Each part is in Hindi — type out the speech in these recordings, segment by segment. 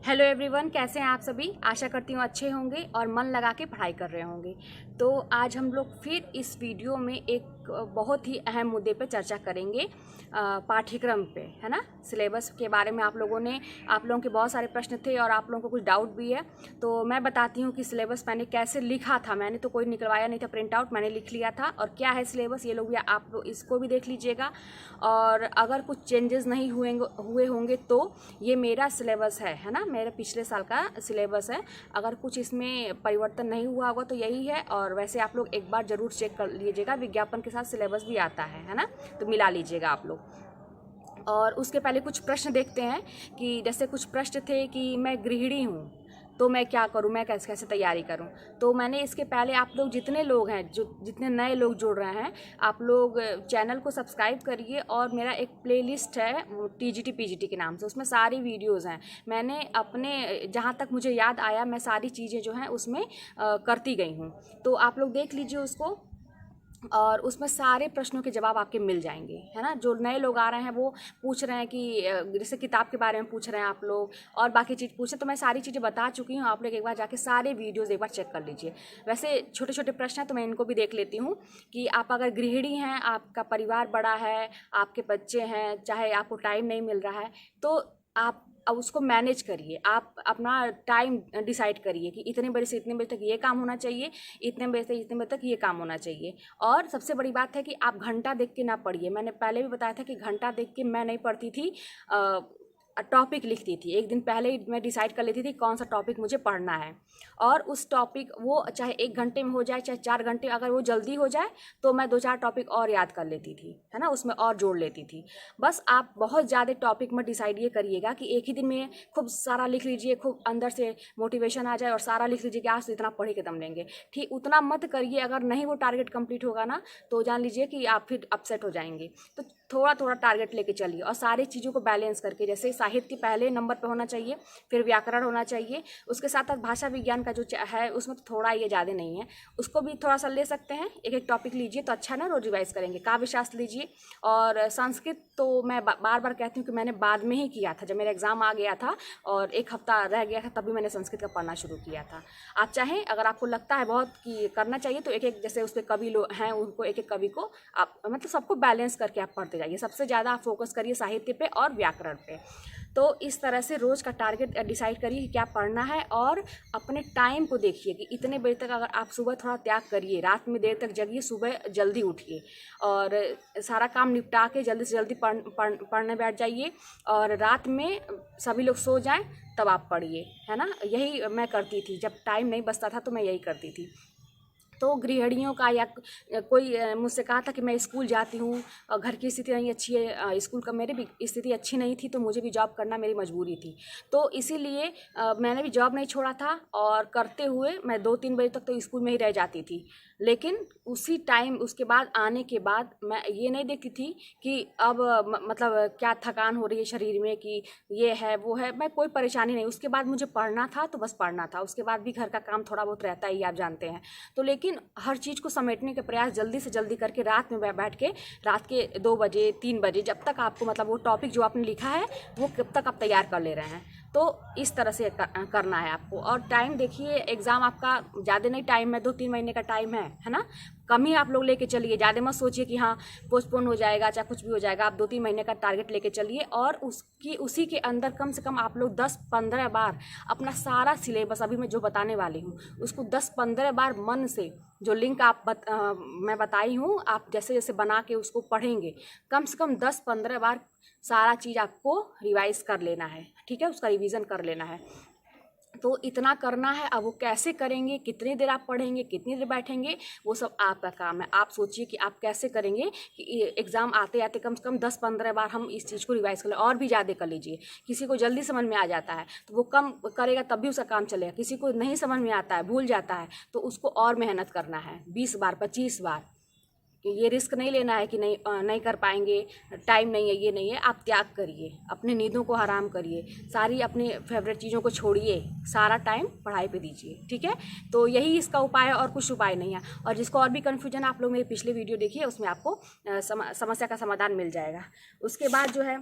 हेलो एवरीवन, कैसे हैं आप सभी। आशा करती हूँ अच्छे होंगे और मन लगा के पढ़ाई कर रहे होंगे। तो आज हम लोग फिर इस वीडियो में एक बहुत ही अहम मुद्दे पे चर्चा करेंगे, पाठ्यक्रम पे, है ना। सिलेबस के बारे में आप लोगों के बहुत सारे प्रश्न थे और आप लोगों को कुछ डाउट भी है। तो मैं बताती हूँ कि सिलेबस मैंने कैसे लिखा था। मैंने तो कोई निकलवाया नहीं था प्रिंट आउट, मैंने लिख लिया था। और क्या है सिलेबस, ये लोग भी आप लोग इसको भी देख लीजिएगा। और अगर कुछ चेंजेस नहीं हुए होंगे तो ये मेरा सिलेबस है ना, मेरे पिछले साल का सिलेबस है। अगर कुछ इसमें परिवर्तन नहीं हुआ होगा तो यही है। और वैसे आप लोग एक बार ज़रूर चेक कर लीजिएगा, विज्ञापन के साथ सिलेबस भी आता है ना, तो मिला लीजिएगा आप लोग। और उसके पहले कुछ प्रश्न देखते हैं कि जैसे कुछ प्रश्न थे कि मैं गृहिणी हूँ तो मैं क्या करूं, मैं कैसे कैसे तैयारी करूं। तो मैंने इसके पहले आप लोग जितने लोग हैं, जितने नए लोग जुड़ रहे हैं, आप लोग चैनल को सब्सक्राइब करिए। और मेरा एक प्लेलिस्ट है टीजीटी पीजीटी के नाम से, उसमें सारी वीडियोस हैं। मैंने अपने जहाँ तक मुझे याद आया मैं सारी चीज़ें जो हैं उसमें करती गई हूँ। तो आप लोग देख लीजिए उसको, और उसमें सारे प्रश्नों के जवाब आपके मिल जाएंगे, है ना। जो नए लोग आ रहे हैं वो पूछ रहे हैं कि जैसे किताब के बारे में पूछ रहे हैं आप लोग, और बाकी चीज़ पूछे, तो मैं सारी चीज़ें बता चुकी हूँ। आप लोग एक बार जाके सारे वीडियोस एक बार चेक कर लीजिए। वैसे छोटे छोटे प्रश्न हैं तो मैं इनको भी देख लेती हूँ कि आप अगर गृहिणी हैं, आपका परिवार बड़ा है, आपके बच्चे हैं, चाहे आपको टाइम नहीं मिल रहा है, तो आप अब उसको मैनेज करिए। आप अपना टाइम डिसाइड करिए कि इतने बजे से इतने बजे तक ये काम होना चाहिए, इतने बजे से इतने बजे तक ये काम होना चाहिए। और सबसे बड़ी बात है कि आप घंटा देख के ना पढ़िए। मैंने पहले भी बताया था कि घंटा देख के मैं नहीं पढ़ती थी, टॉपिक लिखती थी। एक दिन पहले ही मैं डिसाइड कर लेती थी कौन सा टॉपिक मुझे पढ़ना है, और उस टॉपिक वो चाहे 1 घंटे में हो जाए चाहे 4 घंटे, अगर वो जल्दी हो जाए तो मैं 2-4 टॉपिक और याद कर लेती थी, है ना, उसमें और जोड़ लेती थी। बस आप बहुत ज़्यादा टॉपिक में डिसाइड ये करिएगा कि एक ही दिन में खूब सारा लिख लीजिए, खूब अंदर से मोटिवेशन आ जाए और सारा लिख लीजिए कि आज तो इतना पढ़ के दम लेंगे। ठीक उतना मत करिए। अगर नहीं वो टारगेट कंप्लीट होगा ना तो जान लीजिए कि आप फिर अपसेट हो जाएंगे। तो थोड़ा थोड़ा टारगेट लेके चलिए और सारी चीज़ों को बैलेंस करके, जैसे साहित्य पहले नंबर पे होना चाहिए, फिर व्याकरण होना चाहिए, उसके साथ साथ भाषा विज्ञान का जो है उसमें तो थोड़ा, ये ज़्यादा नहीं है, उसको भी थोड़ा सा ले सकते हैं। एक एक टॉपिक लीजिए तो अच्छा ना, रोज रिवाइज करेंगे। काव्य शास्त्र लीजिए। और संस्कृत तो मैं बार बार कहती हूँ कि मैंने बाद में ही किया था, जब मेरा एग्जाम आ गया था और 1 हफ्ता रह गया था तभी मैंने संस्कृत का पढ़ना शुरू किया था। आप चाहें, अगर आपको लगता है बहुत कि करना चाहिए, तो एक एक जैसे उसके कवि लोग हैं उनको एक एक कवि को आप मतलब सबको बैलेंस करके आप पढ़ते जाइए। सबसे ज़्यादा आप फोकस करिए साहित्य पे और व्याकरण पे। तो इस तरह से रोज़ का टारगेट डिसाइड करिए कि क्या पढ़ना है, और अपने टाइम को देखिए कि इतने बजे तक। अगर आप सुबह थोड़ा त्याग करिए, रात में देर तक जगिए, सुबह जल्दी उठिए और सारा काम निपटा के जल्दी से जल्दी पढ़ने बैठ जाइए। और रात में सभी लोग सो जाएं तब आप पढ़िए, है ना। यही मैं करती थी, जब टाइम नहीं बचता था तो मैं यही करती थी। तो गृहिणियों का, या कोई मुझसे कहा था कि मैं स्कूल जाती हूँ और घर की स्थिति नहीं अच्छी है, स्कूल का मेरी भी स्थिति अच्छी नहीं थी, तो मुझे भी जॉब करना मेरी मजबूरी थी। तो इसीलिए मैंने भी जॉब नहीं छोड़ा था, और करते हुए मैं 2-3 बजे तक तो स्कूल में ही रह जाती थी। लेकिन उसी टाइम उसके बाद आने के बाद मैं ये नहीं देखती थी कि अब मतलब क्या थकान हो रही है शरीर में, कि ये है वो है, मैं कोई परेशानी नहीं। उसके बाद मुझे पढ़ना था तो बस पढ़ना था, उसके बाद भी घर का काम थोड़ा बहुत रहता ही, आप जानते हैं। तो लेकिन हर चीज़ को समेटने का प्रयास जल्दी से जल्दी करके रात में बैठ के, रात के 2 बजे 3 बजे, जब तक आपको मतलब वो टॉपिक जो आपने लिखा है वो कब तक आप तैयार कर ले रहे हैं, तो इस तरह से करना है आपको। और टाइम देखिए, एग्ज़ाम आपका ज़्यादा नहीं टाइम है, 2-3 महीने का टाइम है ना। कम ही आप लोग लेके चलिए, ज़्यादा मत सोचिए कि हाँ पोस्टपोन हो जाएगा चाहे कुछ भी हो जाएगा। आप 2-3 महीने का टारगेट लेके चलिए, और उसी के अंदर कम से कम आप लोग 10-15 बार अपना सारा सिलेबस, अभी मैं जो बताने वाली हूँ उसको 10-15 बार मन से, जो लिंक मैं बताई हूँ, आप जैसे जैसे बना के उसको पढ़ेंगे, कम से कम 10-15 बार सारा चीज़ आपको रिवाइज कर लेना है, ठीक है, उसका रिवीजन कर लेना है। तो इतना करना है। अब वो कैसे करेंगे, कितनी देर आप पढ़ेंगे, कितनी देर बैठेंगे, वो सब आपका काम है। आप सोचिए कि आप कैसे करेंगे कि एग्ज़ाम आते आते कम से कम 10-15 बार हम इस चीज़ को रिवाइज कर लें, और भी ज़्यादा कर लीजिए। किसी को जल्दी समझ में आ जाता है तो वो कम करेगा तब भी उसका काम चलेगा। किसी को नहीं समझ में आता है, भूल जाता है, तो उसको और मेहनत करना है, 20 बार 25 बार। ये रिस्क नहीं लेना है कि नहीं कर पाएंगे, टाइम नहीं है, ये नहीं है। आप त्याग करिए, अपने नींदों को हराम करिए, सारी अपनी फेवरेट चीज़ों को छोड़िए, सारा टाइम पढ़ाई पे दीजिए, ठीक है। तो यही इसका उपाय है, और कुछ उपाय नहीं है। और जिसको और भी कन्फ्यूजन है, आप लोग मेरे पिछले वीडियो देखिए, उसमें आपको समस्या का समाधान मिल जाएगा। उसके बाद जो है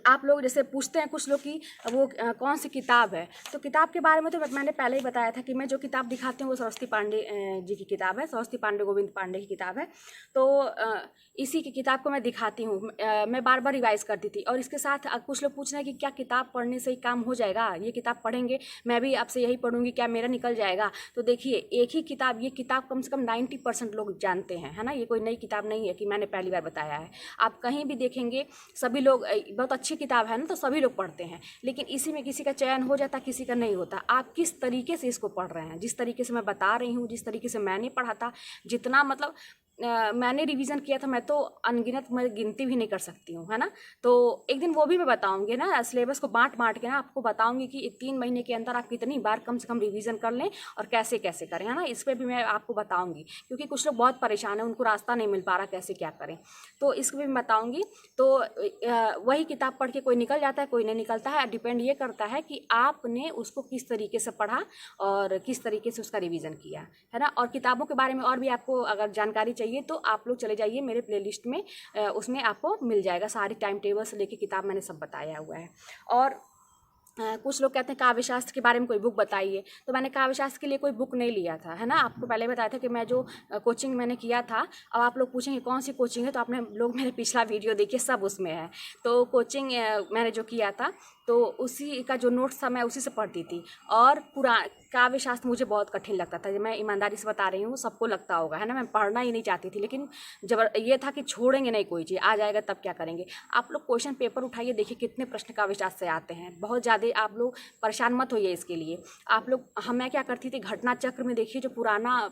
आप लोग जैसे पूछते हैं कुछ लोग कि वो कौन सी किताब है, तो किताब के बारे में तो मैंने पहले ही बताया था कि मैं जो किताब दिखाती हूँ वो सरस्वती पांडे जी की किताब है, सरस्वती पांडे गोविंद पांडे की किताब है। तो इसी की किताब को मैं दिखाती हूँ। मैं बार बार रिवाइज़ करती थी। और इसके साथ कुछ लोग पूछ रहे हैं कि क्या किताब पढ़ने से ही काम हो जाएगा, ये किताब पढ़ेंगे, मैं भी आपसे यही पढ़ूंगी, क्या मेरा निकल जाएगा? तो देखिए, एक ही किताब, ये किताब कम से कम 90% लोग जानते हैं, है ना। ये कोई नई किताब नहीं है कि मैंने पहली बार बताया है। आप कहीं भी देखेंगे सभी लोग, बहुत अच्छी किताब है ना, तो सभी लोग पढ़ते हैं। लेकिन इसी में किसी का चयन हो जाता, किसी का नहीं होता। आप किस तरीके से इसको पढ़ रहे हैं, जिस तरीके से मैं बता रही हूँ, जिस तरीके से मैंने पढ़ा था, जितना मतलब मैंने रिवीजन किया था, मैं तो अनगिनत, मैं गिनती भी नहीं कर सकती हूँ, है ना। तो एक दिन वो भी मैं बताऊंगी ना, सिलेबस को बांट के ना आपको बताऊंगी कि 3 महीने के अंदर आप कितनी बार कम से कम रिवीजन कर लें और कैसे कैसे करें, है ना। इस पर भी मैं आपको बताऊंगी, क्योंकि कुछ लोग बहुत परेशान हैं, उनको रास्ता नहीं मिल पा रहा कैसे क्या करें, तो इसको भी मैं बताऊँगी। तो वही किताब पढ़ के कोई निकल जाता है, कोई नहीं निकलता है। डिपेंड ये करता है कि आपने उसको किस तरीके से पढ़ा और किस तरीके से उसका रिवीजन किया, है ना। और किताबों के बारे में और भी आपको अगर जानकारी चाहिए तो आप लोग चले जाइए मेरे प्लेलिस्ट में, उसमें आपको मिल जाएगा सारी टाइम टेबल से लेके किताब मैंने सब बताया हुआ है। और कुछ लोग कहते हैं काव्य शास्त्र के बारे में कोई बुक बताइए, तो मैंने काव्य शास्त्र के लिए कोई बुक नहीं लिया था, है ना। आपको पहले बताया था कि मैं जो कोचिंग मैंने किया था। अब आप लोग पूछेंगे कौन सी कोचिंग है, तो आपने लोग मेरे पिछला वीडियो देखिए, सब उसमें है। तो कोचिंग मैंने जो किया था, तो उसी का जो नोट्स था मैं उसी से पढ़ती थी। और काव्य शास्त्र मुझे बहुत कठिन लगता था, मैं ईमानदारी से बता रही हूँ, सबको लगता होगा, है ना। मैं पढ़ना ही नहीं चाहती थी, लेकिन ये था कि छोड़ेंगे नहीं, कोई चीज़ आ जाएगा तब क्या करेंगे। आप लोग क्वेश्चन पेपर उठाइए, देखिए कितने प्रश्न काव्य शास्त्र से आते हैं, बहुत ज़्यादा। आप लोग परेशान मत होइए इसके लिए। आप लोग मैं क्या करती थी, घटना चक्र में देखिए, जो पुराना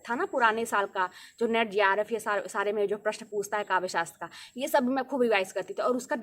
था ना, पुराने साल का जो नेट JRF ये सारे में जो प्रश्न पूछता है काव्य शास्त्र का, ये सब मैं खूब रिवाइज करती थी। और उसका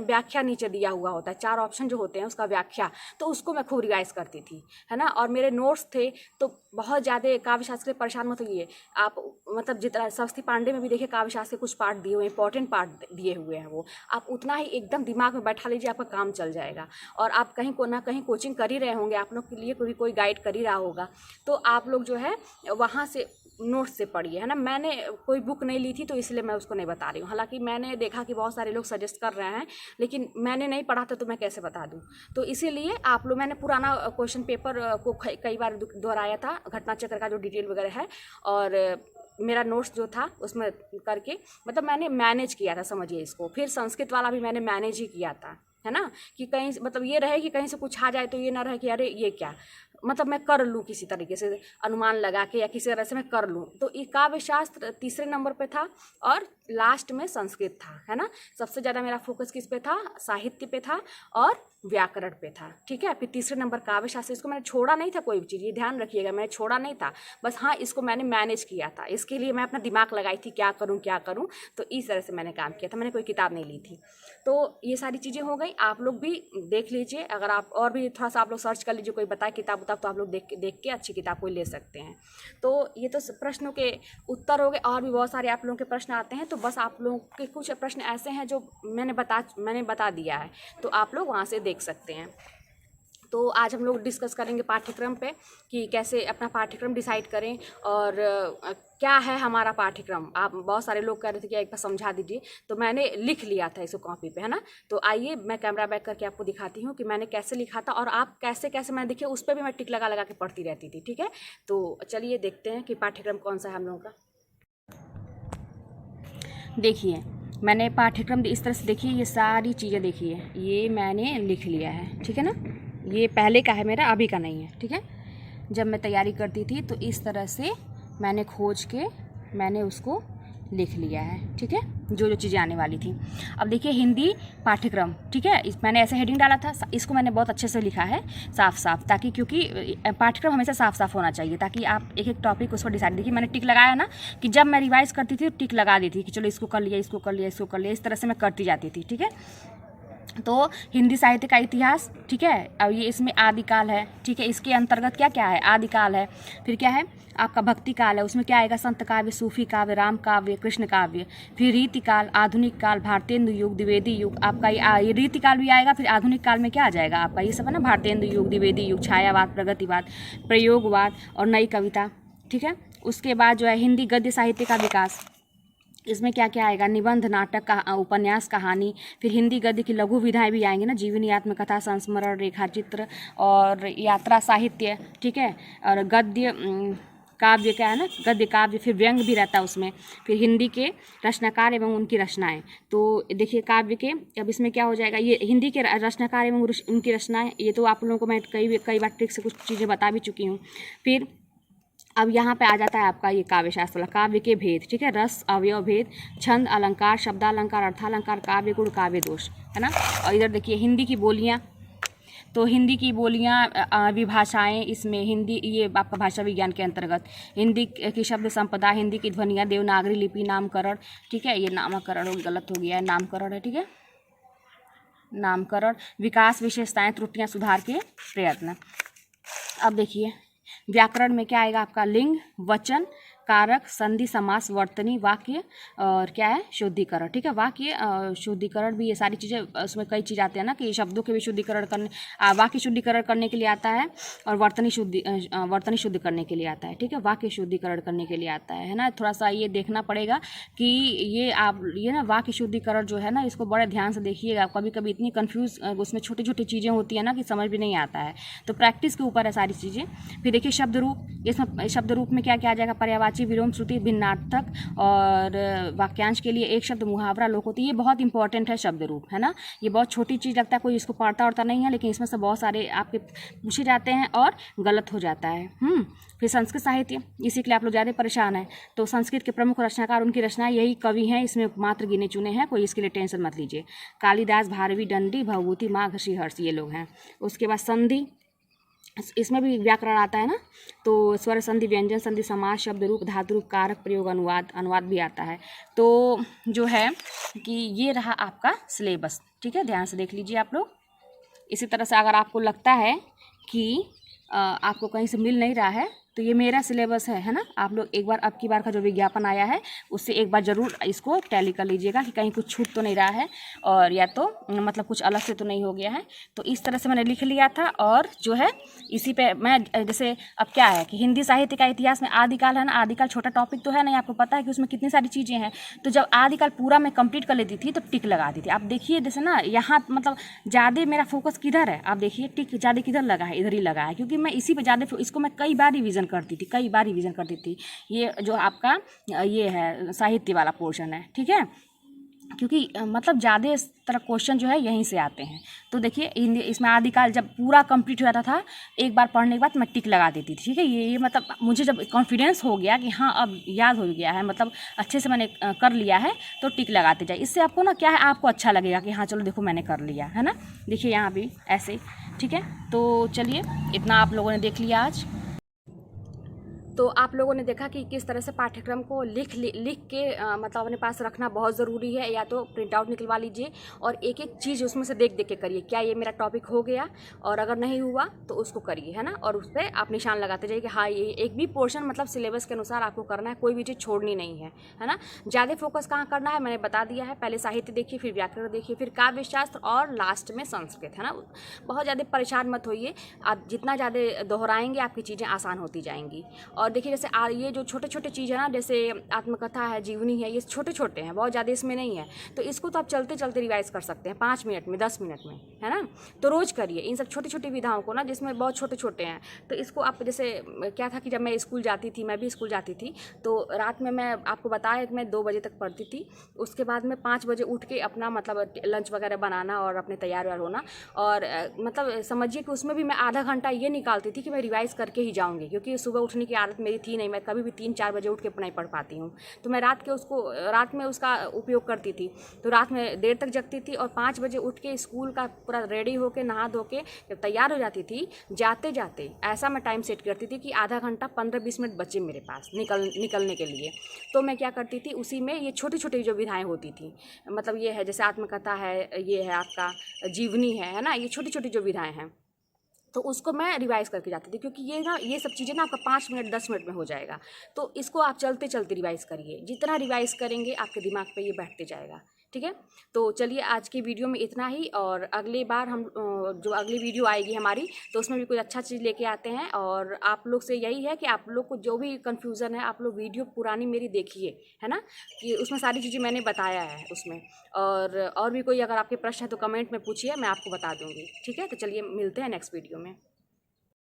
व्याख्या नीचे दिया हुआ होता है, 4 ऑप्शन जो होते हैं उसका व्याख्या, तो उसको मैं खूब रिवाइज करती थी, है ना। और मेरे नोट्स थे, तो बहुत ज़्यादा काव्य शास्त्र के लिए परेशान मत होइए आप। मतलब जितना सरस्वती पांडे में भी देखिए काव्य शास्त्र के कुछ पार्ट दिए हुए हैं, इंपॉर्टेंट पार्ट दिए हुए हैं, वो आप उतना ही एकदम दिमाग में बैठा लीजिए, आपका काम चल जाएगा। और आप कहीं को ना कहीं कोचिंग कर ही रहे होंगे, आप लोग के लिए कोई गाइड कर ही रहा होगा, तो आप लोग जो है वहाँ से नोट्स से पढ़िए, है ना। मैंने कोई बुक नहीं ली थी, तो इसलिए मैं उसको नहीं बता रही हूँ। हालांकि मैंने देखा कि बहुत सारे लोग सजेस्ट कर रहे हैं, लेकिन मैंने नहीं पढ़ा था, तो मैं कैसे बता दूँ। तो इसीलिए आप लोग, मैंने पुराना क्वेश्चन पेपर को कई बार दोहराया था, घटना चक्र का जो डिटेल वगैरह है, और मेरा नोट्स जो था उसमें करके, मतलब मैंने मैनेज किया था, समझिए इसको। फिर संस्कृत वाला भी मैंने मैनेज ही किया था, है ना, कि कहीं मतलब ये रहे कि कहीं से कुछ आ जाए तो ये ना रहे कि अरे ये क्या, मतलब मैं कर लूँ किसी तरीके से अनुमान लगा के, या किसी तरह से मैं कर लूँ। तो ये काव्य शास्त्र तीसरे नंबर पे था, और लास्ट में संस्कृत था, है ना। सबसे ज़्यादा मेरा फोकस किस पे था, साहित्य पे था और व्याकरण पे था, ठीक है। फिर तीसरे नंबर काव्य शास्त्र, इसको मैंने छोड़ा नहीं था कोई भी चीज़, ये ध्यान रखिएगा, मैंने छोड़ा नहीं था, बस हाँ इसको मैंने मैनेज किया था। इसके लिए मैं अपना दिमाग लगाई थी, क्या करूँ क्या करूँ, तो इस तरह से मैंने काम किया था, मैंने कोई किताब नहीं ली थी। तो ये सारी चीज़ें हो गई, आप लोग भी देख लीजिए। अगर आप और भी थोड़ा सा आप लोग सर्च कर लीजिए, कोई बताए किताब उताब, तो आप लोग देख के अच्छी किताब कोई ले सकते हैं। तो ये तो प्रश्नों के उत्तर हो गए, और भी बहुत सारे आप लोगों के प्रश्न आते हैं, तो बस आप लोगों के कुछ प्रश्न ऐसे हैं जो मैंने बता दिया है, तो आप लोग वहाँ से देख सकते हैं। तो आज हम लोग डिस्कस करेंगे पाठ्यक्रम पे, कि कैसे अपना पाठ्यक्रम डिसाइड करें, और क्या है हमारा पाठ्यक्रम। आप बहुत सारे लोग कह रहे थे कि एक बार समझा दीजिए, तो मैंने लिख लिया था इसको कॉपी पे, है ना। तो आइए मैं कैमरा बैक करके आपको दिखाती हूँ कि मैंने कैसे लिखा था, और आप कैसे कैसे मैंने देखिए उस पर भी मैं टिक लगा के पढ़ती रहती थी, ठीक है। तो चलिए देखते हैं कि पाठ्यक्रम कौन सा है हम लोगों का। देखिए मैंने पाठ्यक्रम इस तरह से, देखिए ये सारी चीज़ें देखिए, ये मैंने लिख लिया है, ठीक है ना। ये पहले का है मेरा, अभी का नहीं है, ठीक है। जब मैं तैयारी करती थी तो इस तरह से मैंने खोज के मैंने उसको लिख लिया है, ठीक है, जो जो चीज़ें आने वाली थी। अब देखिए हिंदी पाठ्यक्रम, ठीक है, मैंने ऐसे हेडिंग डाला था, इसको मैंने बहुत अच्छे से लिखा है साफ साफ, ताकि क्योंकि पाठ्यक्रम हमेशा साफ साफ होना चाहिए, ताकि आप एक एक टॉपिक उस पर डिसाइड। देखिए मैंने टिक लगाया ना, कि जब मैं रिवाइज करती थी तो टिक लगा दी थी कि चलो इसको कर लिया, इसको कर लिया, इसको कर लिया, इस तरह से मैं करती जाती थी, ठीक है। तो हिंदी साहित्य का इतिहास, ठीक है, अब ये इसमें आदिकाल है, ठीक है, इसके अंतर्गत क्या क्या है, आदिकाल है। फिर क्या है आपका भक्ति काल है, उसमें क्या आएगा, संत काव्य, सूफी काव्य, राम काव्य, कृष्ण काव्य। फिर रीति काल, आधुनिक काल, भारतेंदु युग, द्विवेदी युग, आपका ये रीति काल भी आएगा। फिर आधुनिक काल में क्या आ जाएगा आपका, ये सब है ना, भारतेंदु युग, द्विवेदी युग, छायावाद, प्रगतिवाद, प्रयोगवाद और नई कविता, ठीक है। उसके बाद जो है हिंदी गद्य साहित्य का विकास, इसमें क्या क्या आएगा, निबंध, नाटक, का उपन्यास, कहानी, फिर हिंदी गद्य की लघु विधाएं भी आएंगी ना, जीवनी, आत्मकथा, संस्मरण, रेखाचित्र और यात्रा साहित्य, ठीक है। और गद्य काव्य क्या है ना, गद्य काव्य, फिर व्यंग भी रहता है उसमें, फिर हिंदी के रचनाकार एवं उनकी रचनाएं। तो देखिए काव्य के, अब इसमें क्या हो जाएगा, ये हिंदी के रचनाकार एवं उनकी रचनाएं, ये तो आप लोगों को मैं कई बार ट्रिक से कुछ चीज़ें बता भी चुकी हूँ। फिर अब यहाँ पे आ जाता है आपका ये काव्य शास्त्र वाला, काव्य के भेद, ठीक है, रस, अवयव भेद, छंद, अलंकार, शब्दालंकार, अर्थालंकार, काव्य गुण, काव्य दोष, है ना। और इधर देखिए हिंदी की बोलियाँ, तो हिंदी की बोलियाँ, विभाषाएँ, इसमें हिंदी ये आपका भाषा विज्ञान के अंतर्गत, हिंदी की शब्द संपदा, हिंदी की ध्वनियाँ, देवनागरी लिपि, नामकरण, ठीक है, ये नामकरण गलत हो गया है, नामकरण है, ठीक है, नामकरण, विकास, विशेषताएँ, त्रुटियाँ, सुधार के प्रयत्न। अब देखिए व्याकरण में क्या आएगा आपका, लिंग, वचन, कारक, संधि, समास, वर्तनी, वाक्य और क्या है, शुद्धिकरण, ठीक है। वाक्य शुद्धिकरण भी, ये सारी चीज़ें उसमें कई चीज़ आते हैं ना, कि शब्दों के भी शुद्धिकरण करने, वाक्य शुद्धिकरण करने के लिए आता है, और वर्तनी शुद्ध करने के लिए आता है, ठीक है, वाक्य शुद्धिकरण करने के लिए आता है ना। थोड़ा सा ये देखना पड़ेगा कि ये ना वाक्य शुद्धिकरण जो है ना, इसको बड़े ध्यान से देखिएगा, कभी कभी इतनी कन्फ्यूज़ उसमें छोटी छोटी चीज़ें होती है ना कि समझ भी नहीं आता है, तो प्रैक्टिस के ऊपर है सारी चीज़ें। फिर देखिए शब्द रूप, इसमें शब्द रूप में क्या क्या आ जाएगा, पर्यायवाची, विलोम, श्रुति, भिन्नार्थक और वाक्यांश के लिए एक शब्द, मुहावरा, लोकोक्ति, ये बहुत इंपॉर्टेंट है शब्द रूप, है ना। ये बहुत छोटी चीज़ लगता है, कोई इसको पढ़ता उड़ता नहीं है, लेकिन इसमें से बहुत सारे आपके पूछे जाते हैं और गलत हो जाता है। फिर संस्कृत साहित्य, इसी के लिए आप लोग ज़्यादा परेशान हैं, तो संस्कृत के प्रमुख रचनाकार, उनकी रचनाएं, यही कवि हैं, इसमें मात्र गिने चुने हैं, कोई इसके लिए टेंशन मत लीजिए। कालिदास, भारवी, दंडी, भवभूति, माघ, श्रीहर्ष, ये लोग हैं। उसके बाद संधि, इसमें भी व्याकरण आता है ना, तो स्वर संधि, व्यंजन संधि, समास, शब्द रूप, धातु रूप, कारक प्रयोग, अनुवाद भी आता है। तो जो है कि ये रहा आपका सिलेबस, ठीक है, ध्यान से देख लीजिए आप लोग। इसी तरह से अगर आपको लगता है कि आपको कहीं से मिल नहीं रहा है, तो ये मेरा सिलेबस है ना, आप लोग एक बार, अब की बार का जो विज्ञापन आया है उससे एक बार ज़रूर इसको टैली कर लीजिएगा कि कहीं कुछ छूट तो नहीं रहा है, और या तो मतलब कुछ अलग से तो नहीं हो गया है। तो इस तरह से मैंने लिख लिया था, और जो है इसी पे मैं, जैसे अब क्या है कि हिंदी साहित्य का इतिहास में आदिकाल है ना, आदिकाल छोटा टॉपिक तो है नहीं, आपको पता है कि उसमें कितनी सारी चीज़ें हैं, तो जब आदिकाल पूरा मैं कंप्लीट कर लेती थी तो टिक लगा दी थी। आप देखिए जैसे ना यहाँ मतलब ज़्यादा मेरा फोकस किधर है, आप देखिए टिक ज़्यादा किधर लगा है, इधर ही लगा है, क्योंकि मैं इसी पर ज़्यादा, इसको मैं कई बार रिवीजन करती थी, ये जो आपका ये है साहित्य वाला पोर्शन है, ठीक है, क्योंकि मतलब ज़्यादा इस तरह क्वेश्चन जो है यहीं से आते हैं। तो देखिए इसमें आदिकाल जब पूरा कंप्लीट हो जाता था, एक बार पढ़ने के बाद मैं टिक लगा देती थी, ठीक है। ये मतलब मुझे जब कॉन्फिडेंस हो गया कि हाँ अब याद हो गया है, मतलब अच्छे से मैंने कर लिया है, तो टिक लगाते जाए। इससे आपको ना क्या है, आपको अच्छा लगेगा कि हाँ चलो देखो मैंने कर लिया है ना। देखिए यहाँ भी ऐसे, ठीक है। तो चलिए इतना आप लोगों ने देख लिया आज। तो आप लोगों ने देखा कि किस तरह से पाठ्यक्रम को लिख के मतलब अपने पास रखना बहुत ज़रूरी है, या तो प्रिंट आउट निकलवा लीजिए और एक एक चीज़ उसमें से देख के करिए, क्या ये मेरा टॉपिक हो गया, और अगर नहीं हुआ तो उसको करिए, है ना। और उस पर आप निशान लगाते जाइए कि हाँ ये एक भी पोर्शन मतलब सिलेबस के अनुसार आपको करना है, कोई भी चीज़ छोड़नी नहीं है ना। ज़्यादा फोकस कहाँ करना है मैंने बता दिया है, पहले साहित्य देखिए, फिर व्याकरण देखिए, फिर काव्य शास्त्र और लास्ट में संस्कृत, है ना। बहुत ज़्यादा परेशान मत होइए, आप जितना ज़्यादा दोहराएंगे आपकी चीज़ें आसान होती जाएंगी। और देखिए जैसे ये जो छोटे छोटे चीज़ है ना, जैसे आत्मकथा है, जीवनी है, ये छोटे छोटे हैं, बहुत ज़्यादा इसमें नहीं है, तो इसको तो आप चलते चलते रिवाइज कर सकते हैं 5 मिनट में, 10 मिनट में, है ना। तो रोज़ करिए इन सब छोटी छोटी विधाओं को ना, जिसमें बहुत छोटे छोटे हैं। तो इसको आप जैसे क्या था कि जब मैं स्कूल जाती थी, मैं भी स्कूल जाती थी, तो रात में मैं आपको बताया कि मैं 2 बजे तक पढ़ती थी। उसके बाद में 5 बजे उठ के अपना मतलब लंच वगैरह बनाना और अपने तैयार व्यार होना, और मतलब समझिए कि उसमें भी मैं आधा घंटा ये निकालती थी कि मैं रिवाइज़ करके ही जाऊँगी, क्योंकि सुबह उठने की आदत मेरी थी नहीं, मैं कभी भी 3-4 बजे उठ के नहीं पढ़ पाती हूँ। तो मैं रात में उसका उपयोग करती थी, तो रात में देर तक जगती थी, और 5 बजे उठ के स्कूल का पूरा रेडी होके नहा धो के जब तैयार हो जाती थी, जाते जाते ऐसा मैं टाइम सेट करती थी कि आधा घंटा 15-20 मिनट बचे मेरे पास निकलने के लिए। तो मैं क्या करती थी, उसी में ये छोटी छोटी जो विधाएँ होती थी, मतलब ये है जैसे आत्मकथा है, ये है आपका जीवनी है ना, ये छोटी छोटी जो विधाएँ हैं, तो उसको मैं रिवाइज़ करके जाती थी, क्योंकि ये ना ये सब चीज़ें ना आपका 5 मिनट 10 मिनट में हो जाएगा। तो इसको आप चलते चलते रिवाइज़ करिए, जितना रिवाइज़ करेंगे आपके दिमाग पे ये बैठते जाएगा, ठीक है। तो चलिए आज की वीडियो में इतना ही, और अगली बार हम जो अगली वीडियो आएगी हमारी तो उसमें भी कुछ अच्छा चीज़ लेके आते हैं। और आप लोग से यही है कि आप लोग को जो भी कन्फ्यूज़न है आप लोग वीडियो पुरानी मेरी देखिए, है ना, कि उसमें सारी चीज़ें मैंने बताया है उसमें। और भी कोई अगर आपके प्रश्न है तो कमेंट में पूछिए, मैं आपको बता दूँगी। ठीक है, तो चलिए मिलते हैं नेक्स्ट वीडियो में।